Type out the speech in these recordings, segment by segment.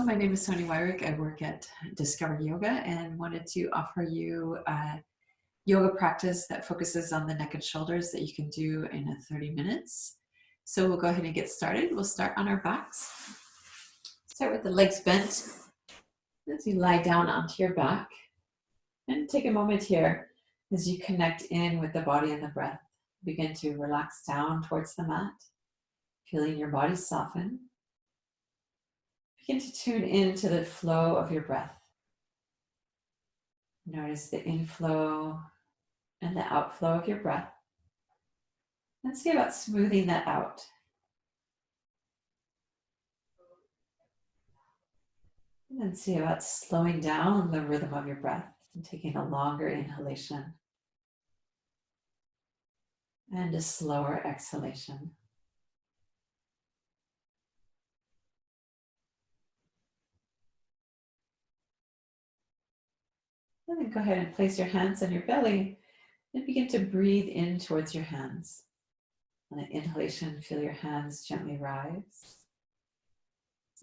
My name is Tony Wyrick. I work at Discover Yoga and wanted to offer you a yoga practice that focuses on the neck and shoulders that you can do in 30 minutes. So we'll go ahead and get started. We'll start on our backs. Start with the legs bent as you lie down onto your back. And take a moment here as you connect in with the body and the breath. Begin to relax down towards the mat, feeling your body soften. Begin to tune into the flow of your breath. Notice the inflow and the outflow of your breath. And see about smoothing that out. And then see about slowing down the rhythm of your breath and taking a longer inhalation and a slower exhalation. And then go ahead and place your hands on your belly and begin to breathe in towards your hands. On an inhalation, feel your hands gently rise.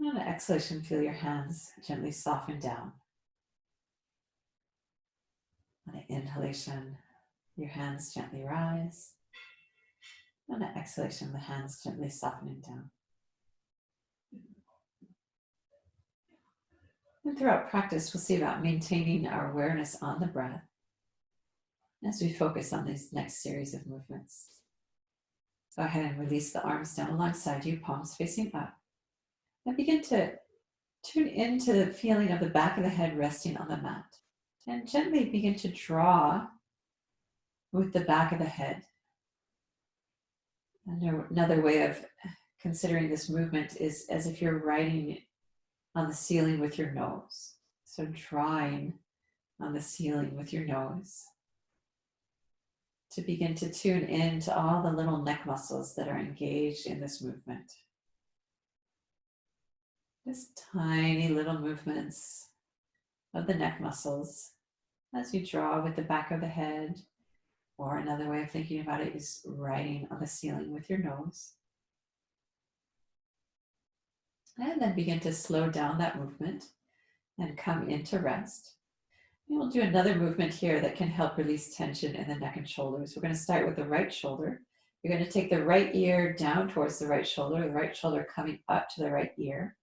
And on an exhalation, feel your hands gently soften down. On an inhalation, your hands gently rise. On an exhalation, the hands gently softening down. And throughout practice, we'll see about maintaining our awareness on the breath as we focus on these next series of movements. Go ahead and release the arms down alongside you, palms facing up. And begin to tune into the feeling of the back of the head resting on the mat. And gently begin to draw with the back of the head. Another way of considering this movement is as if you're writing on the ceiling with your nose. So drawing on the ceiling with your nose to begin to tune into all the little neck muscles that are engaged in this movement. Just tiny little movements of the neck muscles as you draw with the back of the head, or another way of thinking about it is writing on the ceiling with your nose. And then begin to slow down that movement and come into rest. And we'll do another movement here that can help release tension in the neck and shoulders. We're going to start with the right shoulder. You're going to take the right ear down towards the right shoulder coming up to the right ear.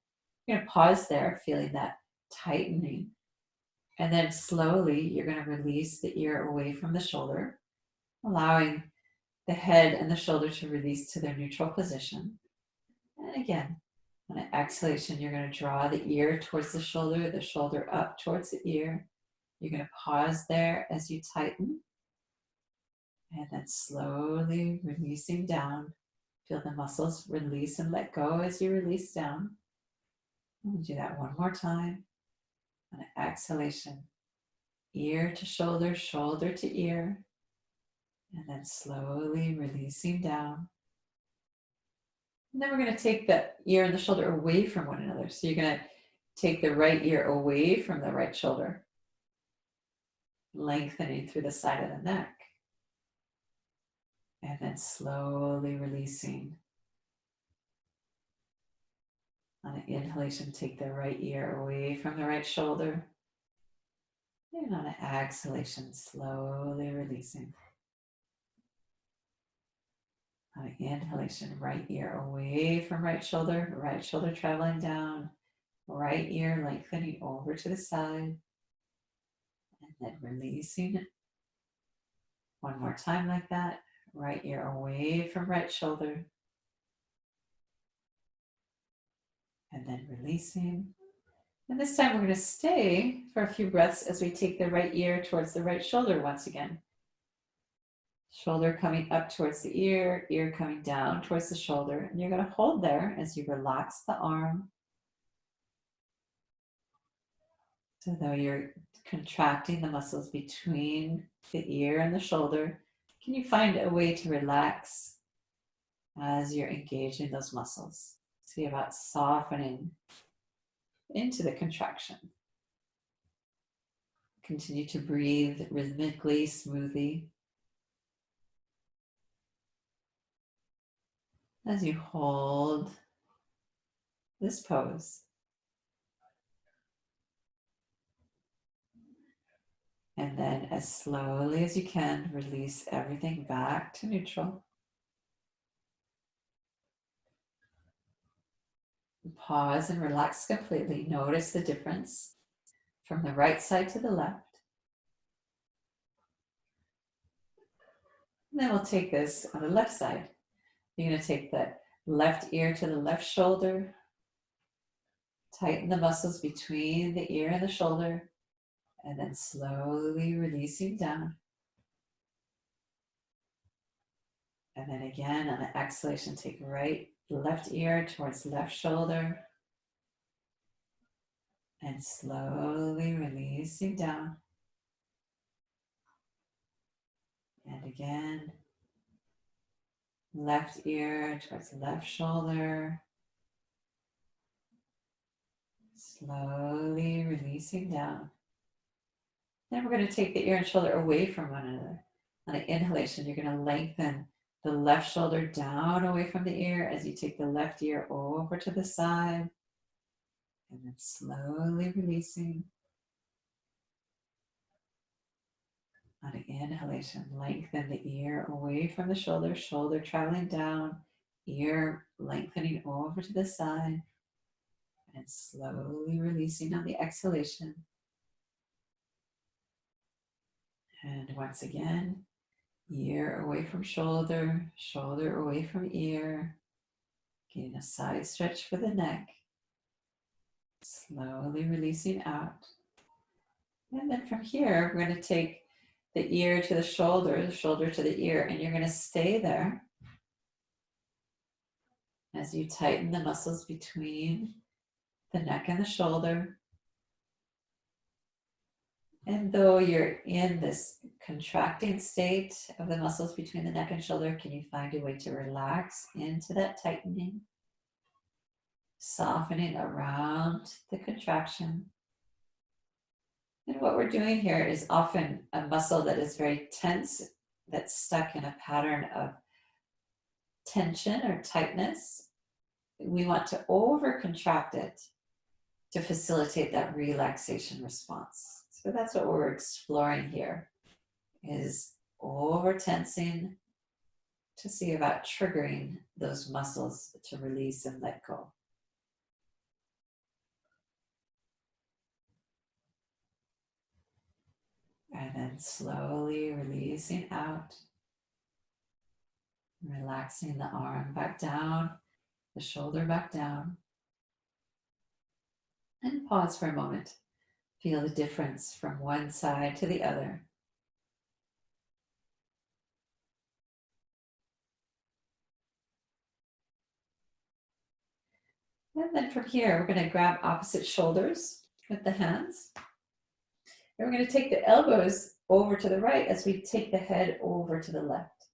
You're going to pause there, feeling that tightening. And then slowly, you're going to release the ear away from the shoulder, allowing the head and the shoulder to release to their neutral position. And again, on an exhalation, you're going to draw the ear towards the shoulder up towards the ear. You're going to pause there as you tighten. And then slowly releasing down. Feel the muscles release and let go as you release down. We'll do that one more time. On an exhalation, ear to shoulder, shoulder to ear. And then slowly releasing down. And then we're going to take the ear and the shoulder away from one another. So you're going to take the right ear away from the right shoulder, lengthening through the side of the neck. And then slowly releasing. On an inhalation, take the right ear away from the right shoulder. And on an exhalation, slowly releasing. On an inhalation, right ear away from right shoulder traveling down, right ear lengthening over to the side, and then releasing it. One more time like that, right ear away from right shoulder, and then releasing. And this time we're going to stay for a few breaths as we take the right ear towards the right shoulder once again. Shoulder coming up towards the ear coming down towards the shoulder. And you're going to hold there as you relax the arm. So though you're contracting the muscles between the ear and the shoulder, can you find a way to relax as you're engaging those muscles? See about softening into the contraction. Continue to breathe rhythmically, smoothly. As you hold this pose, And then as slowly as you can, release everything back to neutral. Pause and relax completely. Notice the difference from the right side to the left. And then we'll take this on the left side. You're going to take the left ear to the left shoulder. Tighten the muscles between the ear and the shoulder. And then slowly releasing down. And then again, on the exhalation, take left ear towards left shoulder. And slowly releasing down. And again, left ear towards left shoulder. Slowly releasing down. Then we're going to take the ear and shoulder away from one another. On the inhalation, you're going to lengthen the left shoulder down away from the ear as you take the left ear over to the side. And then slowly releasing. On an inhalation, lengthen the ear away from the shoulder, shoulder traveling down, ear lengthening over to the side, and slowly releasing on the exhalation. And once again, ear away from shoulder, shoulder away from ear, getting a side stretch for the neck, slowly releasing out. And then from here, we're going to take the ear to the shoulder to the ear, and you're going to stay there as you tighten the muscles between the neck and the shoulder. And though you're in this contracting state of the muscles between the neck and shoulder, can you find a way to relax into that tightening, softening around the contraction? And what we're doing here is often a muscle that is very tense, that's stuck in a pattern of tension or tightness. We want to over-contract it to facilitate that relaxation response. So that's what we're exploring here, is over-tensing to see about triggering those muscles to release and let go. And then slowly releasing out, relaxing the arm back down, the shoulder back down. And pause for a moment. Feel the difference from one side to the other. And then from here, we're going to grab opposite shoulders with the hands. And we're going to take the elbows over to the right as we take the head over to the left.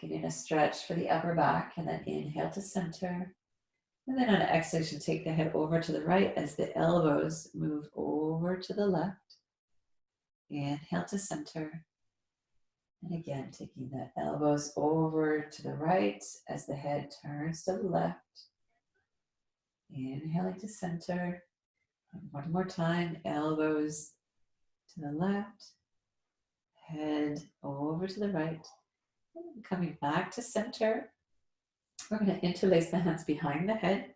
Getting a stretch for the upper back, and then inhale to center. And then on an exhalation, take the head over to the right as the elbows move over to the left. Inhale to center. And again, taking the elbows over to the right as the head turns to the left. Inhaling to center. And one more time, elbows to the left. Head over to the right. And coming back to center. We're going to interlace the hands behind the head.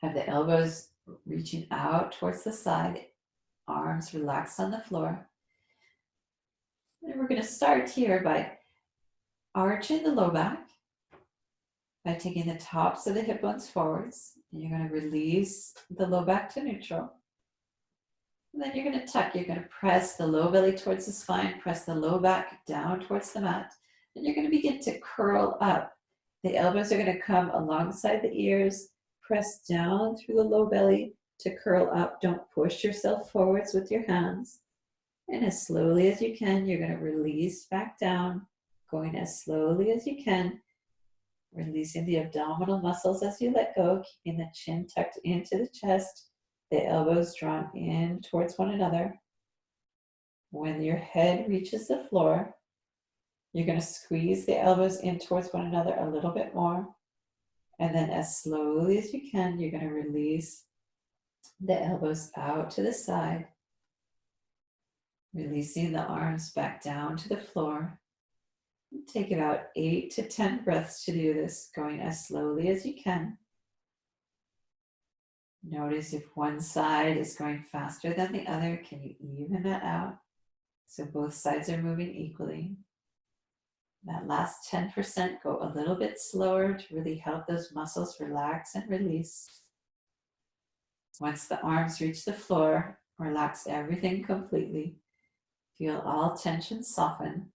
Have the elbows reaching out towards the side. Arms relaxed on the floor. And we're going to start here by arching the low back, by taking the tops of the hip bones forwards. And you're going to release the low back to neutral. And then you're going to tuck. You're going to press the low belly towards the spine, press the low back down towards the mat. And you're going to begin to curl up. The elbows are going to come alongside the ears, press down through the low belly to curl up. Don't push yourself forwards with your hands. And as slowly as you can, you're going to release back down, going as slowly as you can, releasing the abdominal muscles as you let go, keeping the chin tucked into the chest, the elbows drawn in towards one another. When your head reaches the floor, you're going to squeeze the elbows in towards one another a little bit more. And then as slowly as you can, you're going to release the elbows out to the side. Releasing the arms back down to the floor. Take about 8 to 10 breaths to do this, going as slowly as you can. Notice if one side is going faster than the other, can you even that out? So both sides are moving equally. That last 10%, go a little bit slower to really help those muscles relax and release. Once the arms reach the floor, relax everything completely. Feel all tension soften.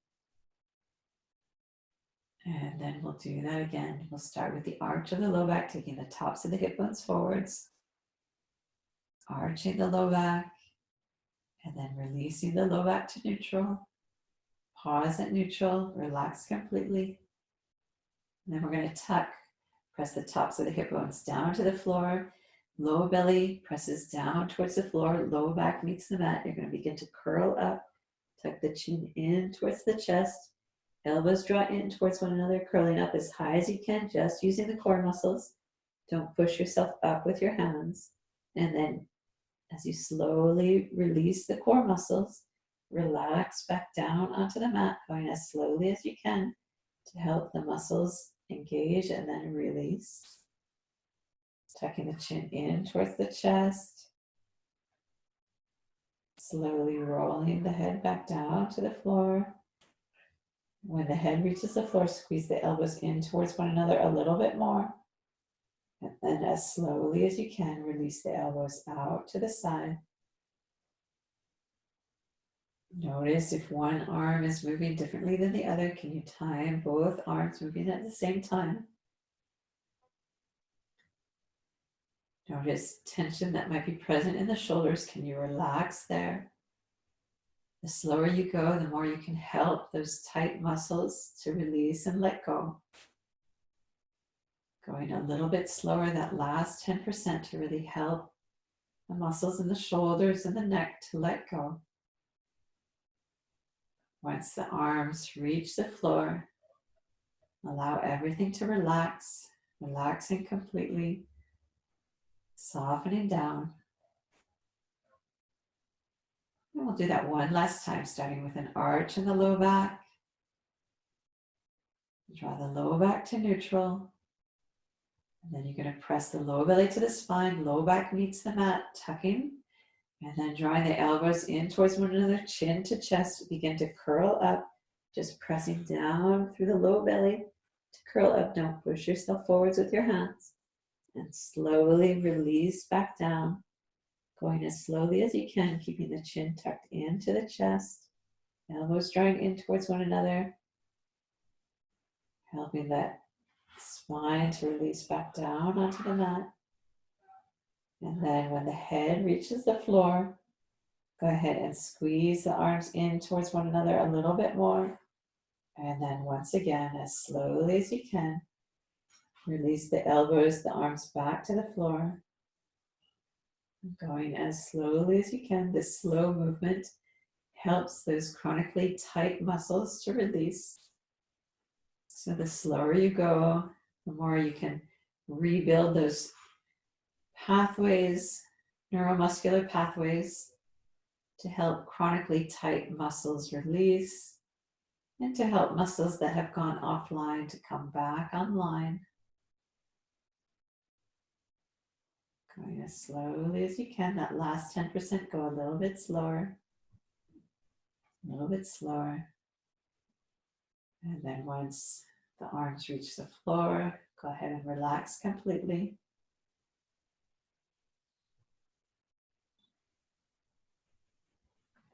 And then we'll do that again. We'll start with the arch of the low back, taking the tops of the hip bones forwards. Arching the low back. And then releasing the low back to neutral. Pause at neutral, relax completely. And then we're going to tuck. Press the tops of the hip bones down to the floor. Low belly presses down towards the floor. Low back meets the mat. You're going to begin to curl up. Tuck the chin in towards the chest. Elbows draw in towards one another, curling up as high as you can, just using the core muscles. Don't push yourself up with your hands. And then as you slowly release the core muscles, relax back down onto the mat, going as slowly as you can to help the muscles engage and then release. Tucking the chin in towards the chest. Slowly rolling the head back down to the floor. When the head reaches the floor, squeeze the elbows in towards one another a little bit more. And then as slowly as you can, release the elbows out to the side. Notice if one arm is moving differently than the other, can you time both arms moving at the same time? Notice tension that might be present in the shoulders. Can you relax there? The slower you go, the more you can help those tight muscles to release and let go. Going a little bit slower, that last 10% to really help the muscles in the shoulders and the neck to let go. Once the arms reach the floor, allow everything to relax, relaxing completely, softening down. And we'll do that one last time, starting with an arch in the low back. Draw the low back to neutral. And then you're going to press the low belly to the spine, low back meets the mat, tucking. And then drawing the elbows in towards one another, chin to chest, begin to curl up, just pressing down through the low belly to curl up. Don't push yourself forwards with your hands. And slowly release back down, going as slowly as you can, keeping the chin tucked into the chest, elbows drawing in towards one another, helping that spine to release back down onto the mat. And then when the head reaches the floor, go ahead and squeeze the arms in towards one another a little bit more. And then once again, as slowly as you can, release the elbows, the arms back to the floor. Going as slowly as you can. This slow movement helps those chronically tight muscles to release. So the slower you go, the more you can rebuild those pathways, neuromuscular pathways, to help chronically tight muscles release and to help muscles that have gone offline to come back online. Going as slowly as you can. That last 10%, go a little bit slower. A little bit slower. And then once the arms reach the floor, go ahead and relax completely.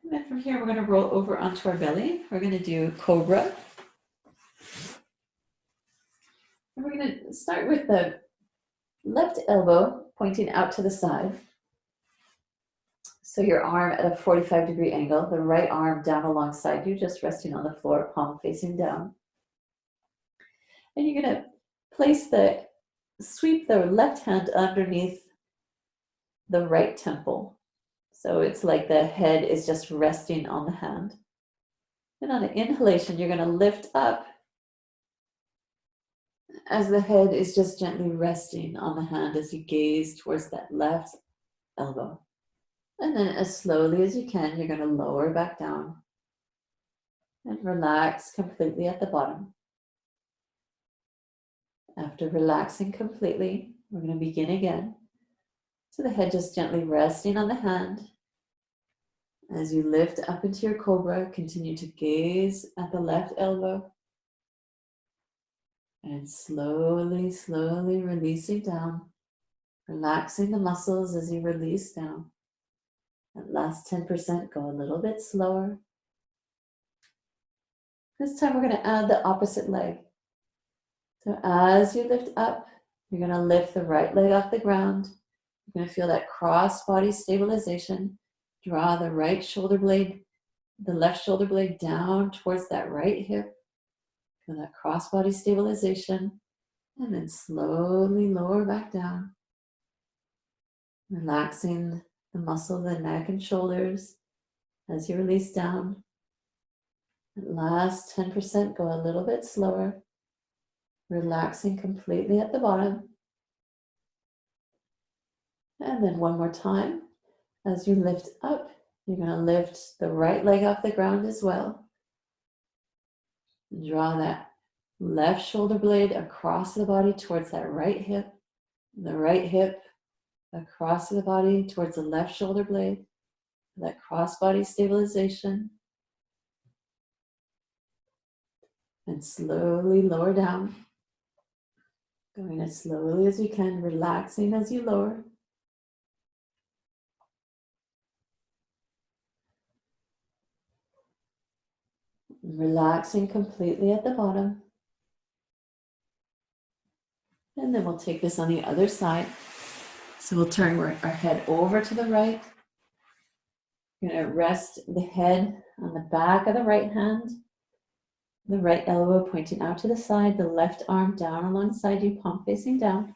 And then from here, we're going to roll over onto our belly. We're going to do cobra. And we're going to start with the left elbow pointing out to the side. So your arm at a 45-degree angle, the right arm down alongside you, just resting on the floor, palm facing down. And you're going to sweep the left hand underneath the right temple. So it's like the head is just resting on the hand. And on an inhalation, you're going to lift up as the head is just gently resting on the hand as you gaze towards that left elbow. And then as slowly as you can, you're going to lower back down and relax completely at the bottom. After relaxing completely, we're going to begin again. So the head just gently resting on the hand. As you lift up into your cobra, continue to gaze at the left elbow. And slowly, slowly releasing down. Relaxing the muscles as you release down. That last 10%, go a little bit slower. This time we're going to add the opposite leg. So as you lift up, you're going to lift the right leg off the ground. You're going to feel that cross body stabilization. Draw the right shoulder blade, the left shoulder blade down towards that right hip. Feel that cross body stabilization. And then slowly lower back down. Relaxing the muscle of the neck and shoulders as you release down. That last 10%, go a little bit slower. Relaxing completely at the bottom. And then one more time. As you lift up, you're going to lift the right leg off the ground as well. Draw that left shoulder blade across the body towards that right hip. The right hip across the body towards the left shoulder blade. That cross body stabilization. And slowly lower down. Going as slowly as you can, relaxing as you lower. Relaxing completely at the bottom. And then we'll take this on the other side. So we'll turn our head over to the right. We're going to rest the head on the back of the right hand. The right elbow pointing out to the side, the left arm down alongside you, palm facing down.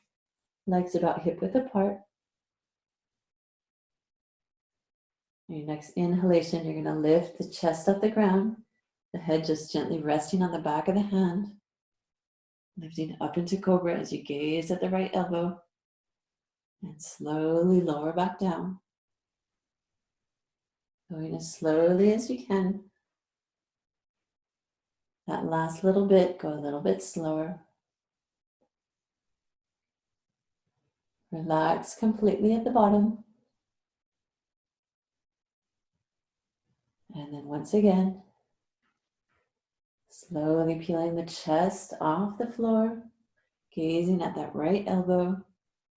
Legs about hip width apart. Your next inhalation, you're going to lift the chest off the ground. The head just gently resting on the back of the hand. Lifting up into cobra as you gaze at the right elbow. And slowly lower back down. Going as slowly as you can. That last little bit, go a little bit slower. Relax completely at the bottom. And then once again, slowly peeling the chest off the floor, gazing at that right elbow.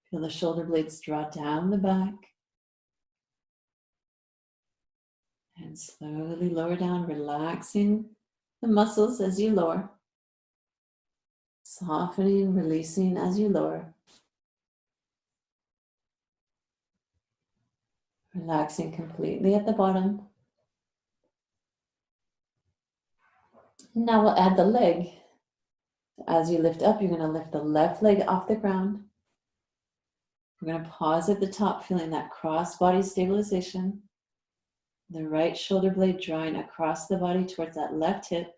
Feel the shoulder blades draw down the back. And slowly lower down, relaxing the muscles as you lower. Softening, releasing as you lower. Relaxing completely at the bottom. Now we'll add the leg. As you lift up, you're going to lift the left leg off the ground. We're going to pause at the top, feeling that cross body stabilization. The right shoulder blade drawing across the body towards that left hip.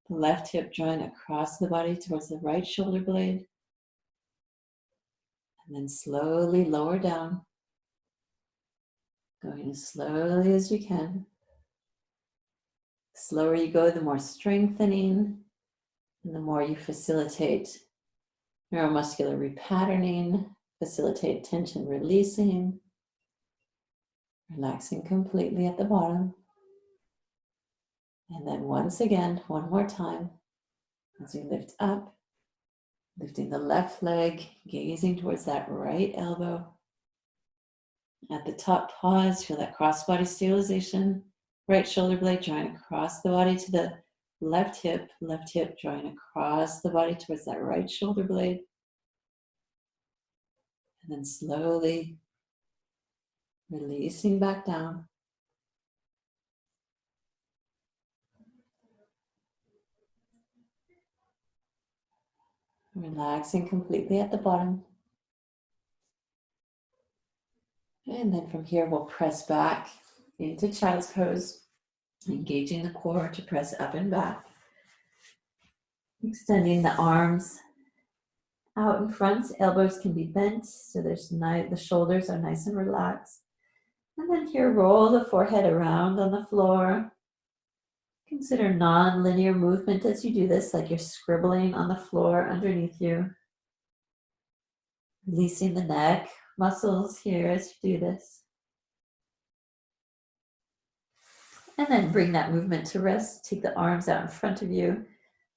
The left hip drawing across the body towards the right shoulder blade. And then slowly lower down. Going as slowly as you can. The slower you go, the more strengthening and the more you facilitate neuromuscular repatterning, facilitate tension releasing, relaxing completely at the bottom. And then once again, one more time, as you lift up, lifting the left leg, gazing towards that right elbow. At the top, pause, feel that cross body stabilization. Right shoulder blade drawing across the body to the left hip drawing across the body towards that right shoulder blade. And then slowly releasing back down. Relaxing completely at the bottom. And then from here, we'll press back into child's pose, engaging the core to press up and back. Extending the arms out in front, elbows can be bent, so the shoulders are nice and relaxed. And then here, roll the forehead around on the floor. Consider non-linear movement as you do this, like you're scribbling on the floor underneath you. Releasing the neck muscles here as you do this. And then bring that movement to rest. Take the arms out in front of you.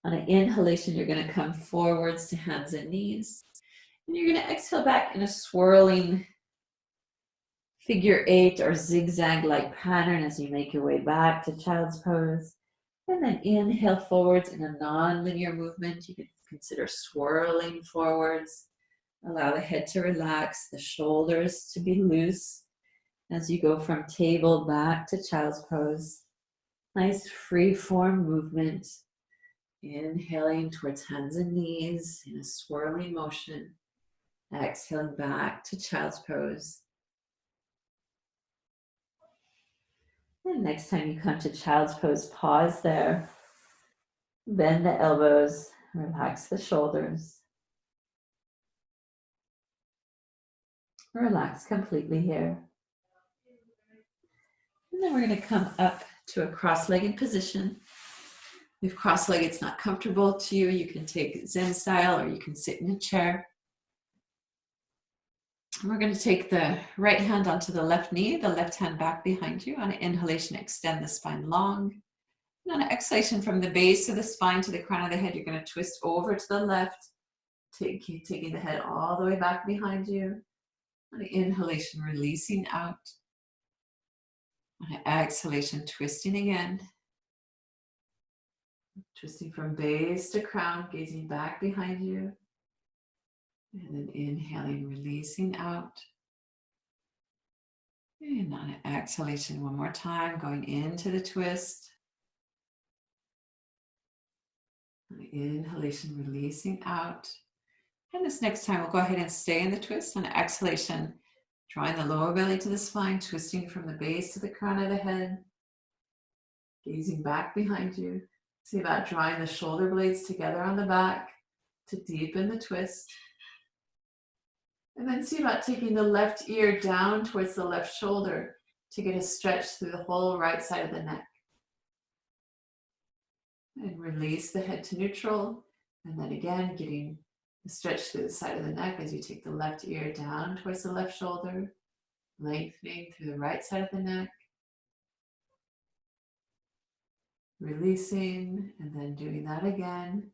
On an inhalation, you're going to come forwards to hands and knees. And you're going to exhale back in a swirling figure 8 or zigzag-like pattern as you make your way back to child's pose. And then inhale forwards in a non-linear movement. You can consider swirling forwards. Allow the head to relax, the shoulders to be loose as you go from table back to child's pose. Nice free form movement. Inhaling towards hands and knees in a swirling motion. Exhaling back to child's pose. And next time you come to child's pose, pause there. Bend the elbows, relax the shoulders. Relax completely here. And then we're going to come up to a cross-legged position. If cross-legged is not comfortable to you, you can take Zen style or you can sit in a chair. And we're going to take the right hand onto the left knee, the left hand back behind you. On an inhalation, extend the spine long. And on an exhalation, from the base of the spine to the crown of the head, you're going to twist over to the left, taking the head all the way back behind you. On an inhalation, releasing out. On an exhalation, twisting again. Twisting from base to crown, gazing back behind you. And then inhaling, releasing out. And on an exhalation, one more time, going into the twist. On an inhalation, releasing out. And this next time, we'll go ahead and stay in the twist. On an exhalation, drawing the lower belly to the spine, twisting from the base to the crown of the head. Gazing back behind you. See about drawing the shoulder blades together on the back to deepen the twist. And then see about taking the left ear down towards the left shoulder to get a stretch through the whole right side of the neck. And release the head to neutral. And then again, getting the stretch through the side of the neck as you take the left ear down towards the left shoulder, lengthening through the right side of the neck. Releasing, and then doing that again.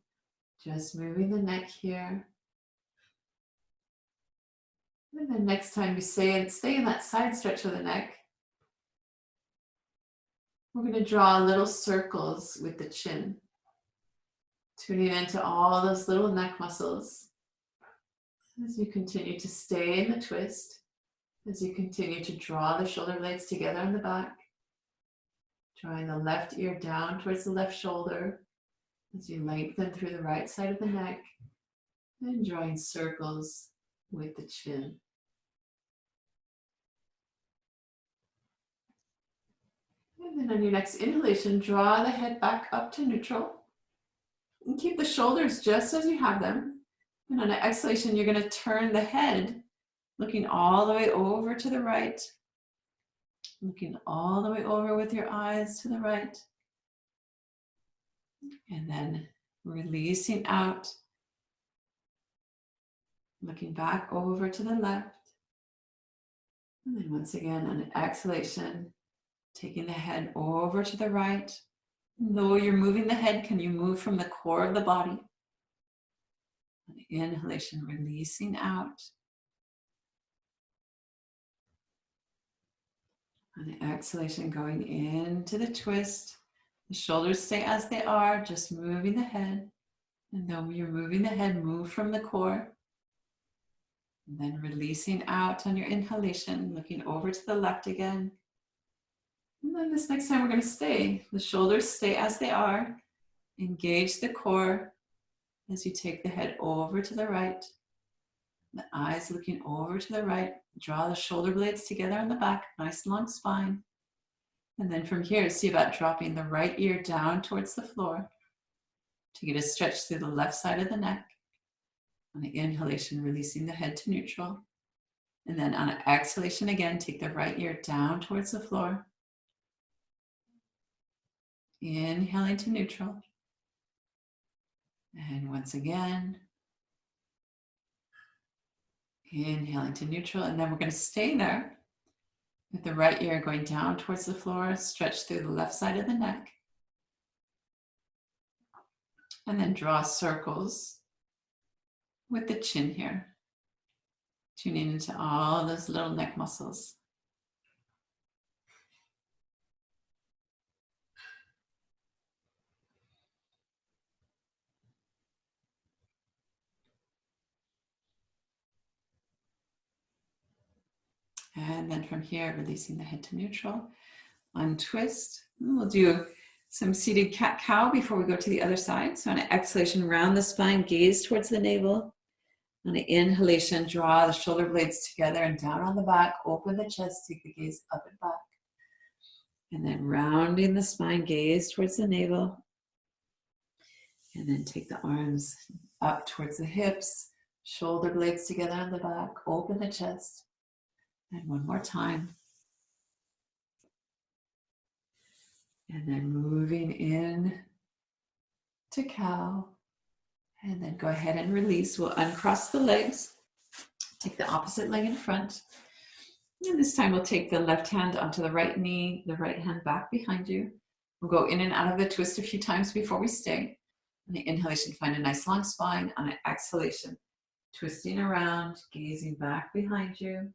Just moving the neck here. And then next time you stay in that side stretch of the neck, we're going to draw little circles with the chin, tuning into all those little neck muscles as you continue to stay in the twist, as you continue to draw the shoulder blades together on the back, drawing the left ear down towards the left shoulder as you lengthen through the right side of the neck, and drawing circles with the chin. And then on your next inhalation, draw the head back up to neutral. And keep the shoulders just as you have them. And on an exhalation, you're going to turn the head, looking all the way over to the right. Looking all the way over with your eyes to the right. And then releasing out. Looking back over to the left. And then once again, on an exhalation, taking the head over to the right. Though you're moving the head, can you move from the core of the body? On the inhalation, releasing out. On the exhalation, going into the twist. The shoulders stay as they are, just moving the head. And then when you're moving the head, move from the core. And then releasing out on your inhalation, looking over to the left again. And then this next time we're going to stay. The shoulders stay as they are. Engage the core as you take the head over to the right. The eyes looking over to the right. Draw the shoulder blades together on the back. Nice long spine. And then from here, see about dropping the right ear down towards the floor to get a stretch through the left side of the neck. On the inhalation, releasing the head to neutral. And then on an exhalation again, take the right ear down towards the floor. Inhaling to neutral. And once again, inhaling to neutral. And then we're going to stay there with the right ear going down towards the floor, stretch through the left side of the neck. And then draw circles with the chin here. Tuning into all those little neck muscles. And then from here, releasing the head to neutral. Untwist. We'll do some seated cat-cow before we go to the other side. So on an exhalation, round the spine, gaze towards the navel. On an inhalation, draw the shoulder blades together and down on the back. Open the chest, take the gaze up and back. And then rounding the spine, gaze towards the navel. And then take the arms up towards the hips. Shoulder blades together on the back. Open the chest. And one more time. And then moving in to cow. And then go ahead and release. We'll uncross the legs. Take the opposite leg in front. And this time we'll take the left hand onto the right knee, the right hand back behind you. We'll go in and out of the twist a few times before we stay. On the inhalation, find a nice long spine. On an exhalation, twisting around, gazing back behind you.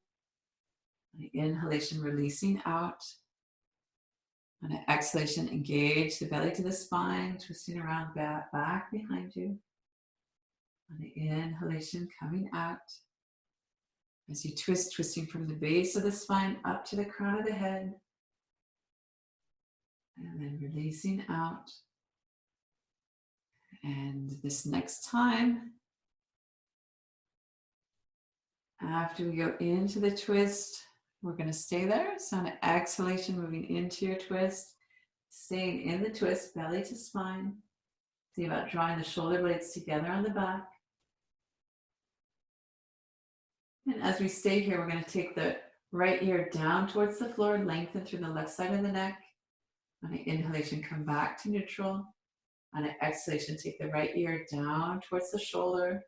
On the inhalation, releasing out. On an exhalation, engage the belly to the spine, twisting around back behind you. On the inhalation, coming out. As you twist, twisting from the base of the spine up to the crown of the head. And then releasing out. And this next time, after we go into the twist, we're going to stay there. So on an exhalation, moving into your twist, staying in the twist, belly to spine. See about drawing the shoulder blades together on the back. And as we stay here, we're going to take the right ear down towards the floor, lengthen through the left side of the neck. On an inhalation, come back to neutral. On an exhalation, take the right ear down towards the shoulder,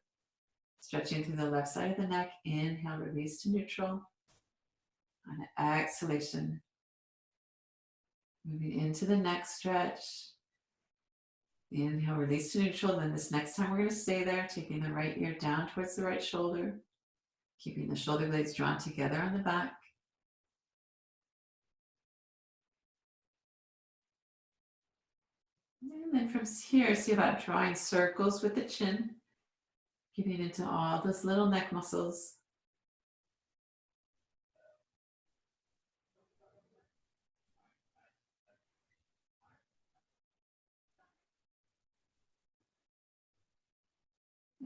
stretching through the left side of the neck. Inhale, release to neutral. On an exhalation, moving into the neck stretch. Inhale, release to neutral. Then this next time we're going to stay there, taking the right ear down towards the right shoulder, keeping the shoulder blades drawn together on the back. And then from here, see about drawing circles with the chin, getting into all those little neck muscles.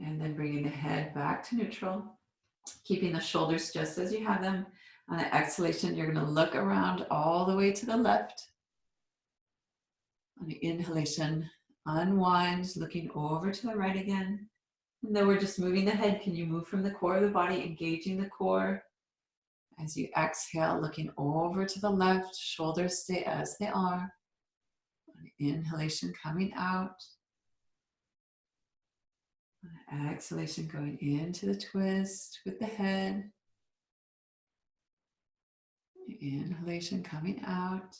And then bringing the head back to neutral, keeping the shoulders just as you have them. On an exhalation, you're going to look around all the way to the left. On the inhalation, unwind, looking over to the right again. And then we're just moving the head. Can you move from the core of the body, engaging the core? As you exhale, looking over to the left, shoulders stay as they are. On the inhalation, coming out. On the exhalation, going into the twist with the head. Inhalation, coming out.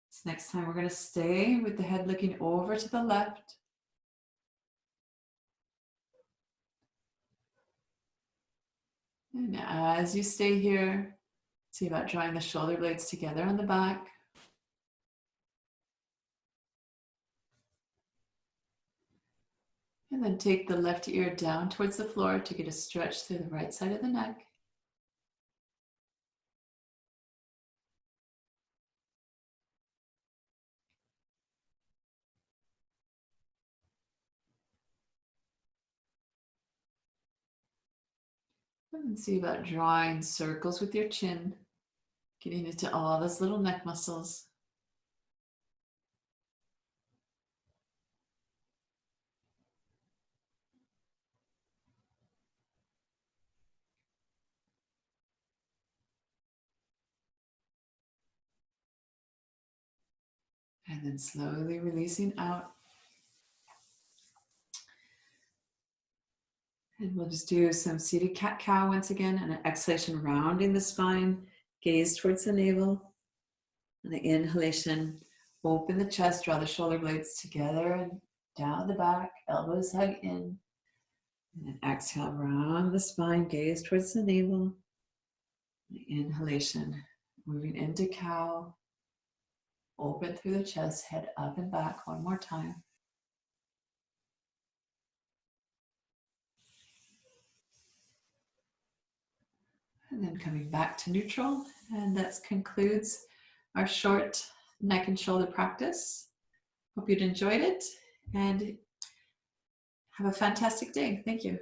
This next time we're going to stay with the head looking over to the left. And as you stay here, see about drawing the shoulder blades together on the back. And then take the left ear down towards the floor to get a stretch through the right side of the neck. And see about drawing circles with your chin, getting into all those little neck muscles. And then slowly releasing out. And we'll just do some seated cat-cow once again, and an exhalation rounding the spine, gaze towards the navel. And the inhalation, open the chest, draw the shoulder blades together and down the back, elbows hug in. And then exhale, round the spine, gaze towards the navel. The inhalation, moving into cow. Open through the chest, head up and back one more time. And then coming back to neutral. And that concludes our short neck and shoulder practice. Hope you'd enjoyed it and have a fantastic day. Thank you.